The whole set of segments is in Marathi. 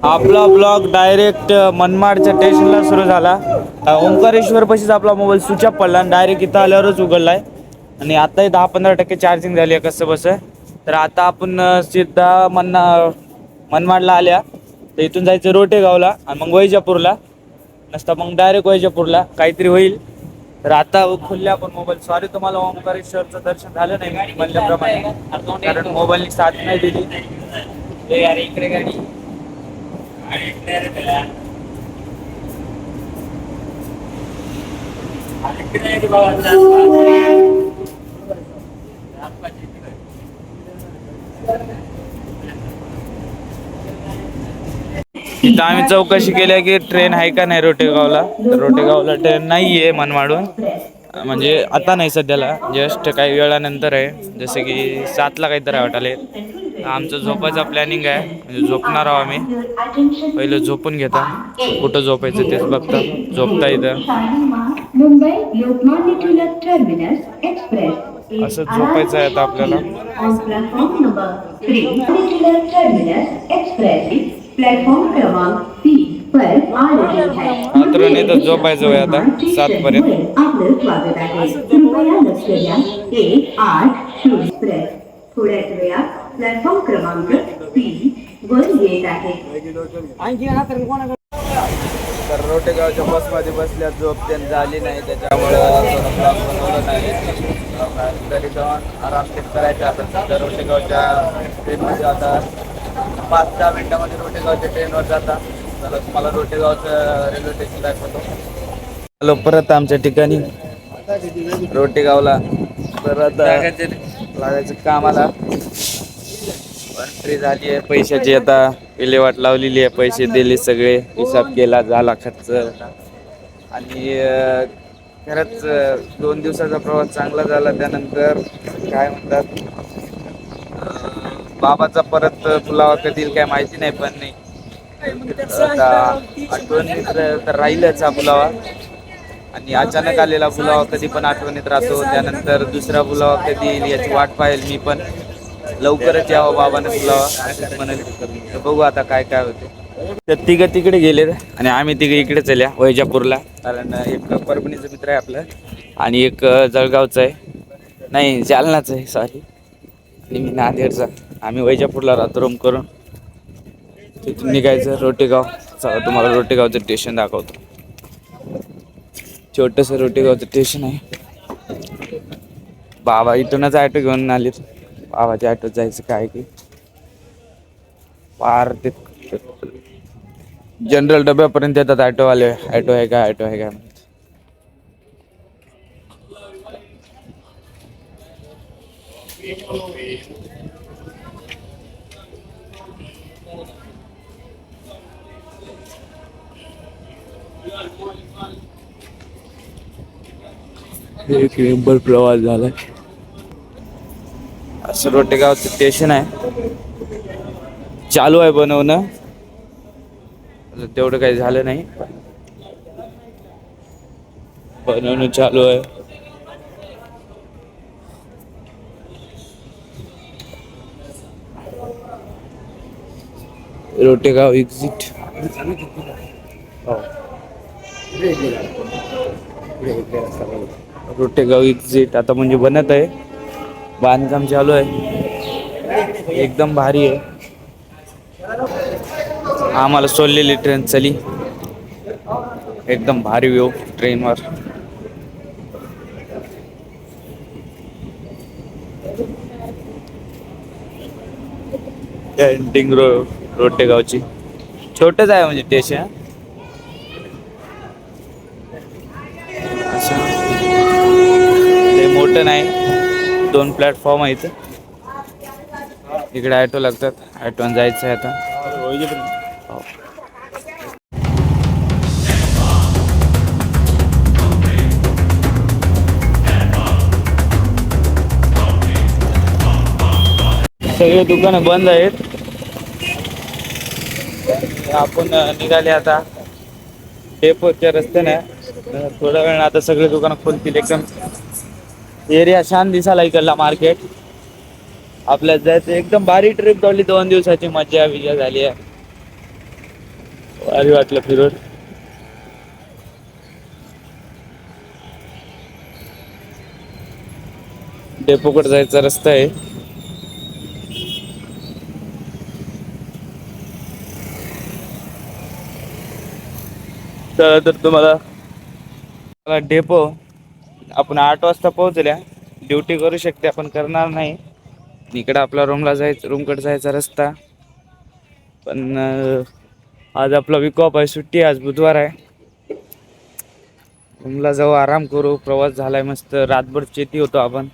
आपला ब्लॉग डायरेक्ट मनमाडच्या स्टेशनला सुरू झाला. ओंकारेश्वर पाशीच आपला मोबाईल स्विच ऑफ पडला आणि डायरेक्ट इथं आल्यावरच उघडलाय. आणि आताही 10-15% चार्जिंग झाली आहे कसं बस. तर आता आपण सीधा मनमाडला आल्या तर इथून जायचं रोटेगावला आणि मग वैजापूरला, नसता मग डायरेक्ट वैजापूरला काहीतरी होईल. तर आता खुलले आपण मोबाईल. सॉरी तुम्हाला ओंकारेश्वरचं दर्शन झालं नाही म्हणल्याप्रमाणे, कारण मोबाईलनी साथ नाही दिली. इकडे गाडी इथं आम्ही चौकशी केल्या की ट्रेन आहे का नाही रोटेगावला. तर रोटेगावला ट्रेन नाही आहे मनमाडून, म्हणजे आता नाही सध्याला, जस्ट काही वेळानंतर आहे. जसे की 7ला काहीतरी वाटाले. आमचं झोपायचा प्लॅनिंग आहे, म्हणजे झोपणार आहोत आम्ही. पहिलं झोपून घेता, कुठं झोपायचं तेच बघता. झोपता इथं मुंबई लोकमान्य टिळक टर्मिनस एक्सप्रेस असं झोपायचं आहे आता आपल्याला. प्लेटफॉर्म क्रमांक 3 पर आ रही है. तर नाही तर झोपायचं आहे आता 7 पर्यंत. आपलं स्वागत आहे. कृपया लक्ष द्या. 1-8-0 थोड्याच वेळात प्लॅटफॉर्म क्रमांक 3 वर येत आहे. तर रोटेगावच्या बसमध्ये बसल्या, झोप त्यांनी झाली नाही, त्याच्यामुळं ब्लॉग बनवलं नाही. तरी जाऊन आरामशीर करायचं. आता तर रोटेगावच्या ट्रेनमध्ये आता 5-10 मिनिटामध्ये रोटेगावच्या ट्रेनवर जाता. चला तुम्हाला रोटेगावचं रेल्वे स्टेशन दाखवतो. आलो परत आमच्या ठिकाणी रोटेगावला. परत लागायचं कामाला. एंट्री झाली आहे, पैशाची आता विल्हेवाट लावलेली आहे. पैसे दिले सगळे, हिसाब केला, झाला खर्च. आणि खरंच 2 दिवसाचा प्रवास चांगला झाला. त्यानंतर काय म्हणतात, बाबाचा परत पुलावा कधी येईल काय माहिती नाही, पण नाही आता आठवणीत तर राहीलच हा पुलावा. आणि अचानक आलेला पुलावा कधी पण आठवणीत राहतो. त्यानंतर दुसरा पुलावा कधी येईल याची वाट पाहेल मी पण. लवकरच यावं बाबाने पुलावा म्हणाल. तर बघू आता काय काय होते. तर तिघं तिकडे गेले आणि आम्ही तिघं इकडे चल्या वैजापूरला. कारण एक परभणीचं मित्र आहे आपलं आणि एक जळगावचं आहे, नाही जालनाचं आहे सॉरी, आणि मी नांदेडचा. आम्ही वैजापूरला राहतो रूम करून. तिथून निघायचं रोटेगाव. चला तुम्हाला रोटेगावचं स्टेशन दाखवतो. छोटंसं रोटेगावचं स्टेशन आहे. बाबा इथूनच ॲटो घेऊन आलेत. बाबाच्या ॲटोत जायचं काय की पार ते जनरल डब्यापर्यंत येतात ॲटोवाले. ॲटो आहे का, ॲटो आहे का. एक नंबर प्रवास झालाय. असं रोटेगावचं स्टेशन आहे. चालू आहे बनवणं, तेवढं काही झालं नाही, बनवणं चालू आहे. रोटेगाव एक्झिट. रोटेगाव एक्झिट आता म्हणजे बनत आहे, बांधकाम चालू आहे. एकदम भारी आहे. आम्हाला सोडलेली ट्रेन चली, एकदम भारी व्ह्यू ट्रेनवर. एंडिंग रोटेगावची. छोटंच आहे म्हणजे स्टेशन. ते मोठं नाही, 2 प्लॅटफॉर्म आहेत. इकडे ॲटो लागतात, ॲटोन जायचं आहे आता. सगळे दुकानं बंद आहेत. आपण निघाले आता डेपोच्या रस्त्याने. थोड्या वेळ आता सगळे दुकानं खोलतील. एकदम एरिया छान दिसायला इकडला मार्केट. आपल्याला जायचं एकदम भारी ट्रिप काढली. 2 दिवसाची मजा विजा झाली आहे. भारी वाटलं फिरून. डेपोकडे जायचा रस्ता आहे. तर तुम्हाला डेपो आपण 8 वाजता पोहोचल्या. ड्युटी करू शकते आपण करणार नाही. इकडं आपला रूमकडे जायचा रस्ता. पण आज आपला वीक ऑफ आहे, सुट्टी आज बुधवार आहे. रूमला जाऊ, आराम करू. प्रवास झालाय मस्त, रातभर चेती होतो आपण.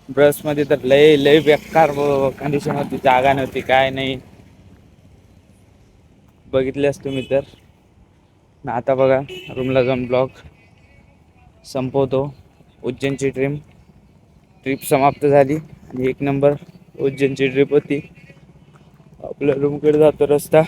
बसमध्ये तर लय लय बेकार कंडिशन होती, जागा नव्हती काय नाही, बघितलेस तुम्ही तर. आता बघा रूमला जाऊन ब्लॉग संपवतो. उज्जैनची ट्रिप समाप्त झाली आणि 1 नंबर उज्जैनची ट्रिप होती. आपल्या रूमकडे जातो रस्ता.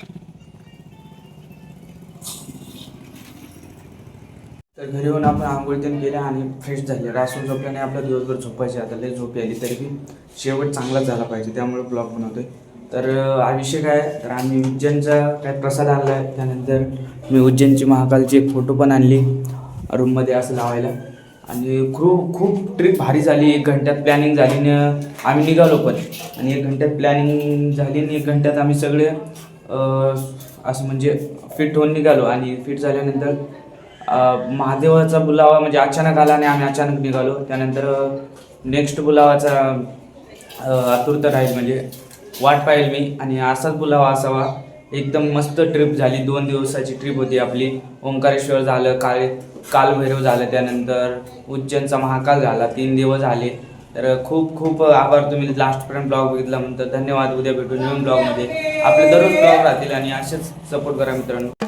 तर घरी येऊन आपण आंघोळीतून केल्या आणि फ्रेश झाले. रासून झोपल्याने आपला दिवसभर झोपायचे, आता लय झोप आली, तरी बी शेवट चांगलाच झाला पाहिजे, त्यामुळे ब्लॉग बनवतोय. तर हा विषय काय, तर आम्ही उज्जैनचा काय प्रसाद आणला आहे. त्यानंतर मी उज्जैनची महाकालची एक फोटो पण आणली रूममध्ये असं लावायला. आणि खूप ट्रिप भारी झाली. 1 घंट्यात प्लॅनिंग झाली न आम्ही निघालो पण. आणि 1 घंट्यात प्लॅनिंग झाली आणि 1 घंट्यात आम्ही सगळे असं म्हणजे फिट होऊन निघालो. आणि फिट झाल्यानंतर महादेवाचा बुलावा म्हणजे अचानक आला आणि आम्ही अचानक निघालो. त्यानंतर नेक्स्ट बुलावाचा आतुरता राहील, म्हणजे वाट पाहिल मी. आणि असाच बुलावा असावा. एकदम मस्त ट्रिप झाली. 2 दिवसाची ट्रिप होती आपली. ओंकारेश्वर झालं, कालभैरव झालं, त्यानंतर उज्जैनचा महाकाल झाला, 3 दिवस झाले. तर खूप आभार, तुम्ही लास्टपर्यंत ब्लॉग बघितला म्हणतात धन्यवाद. उद्या भेटू नवीन ब्लॉगमध्ये. आपले दररोज ब्लॉग राहतील आणि असेच सपोर्ट करा मित्रांनो.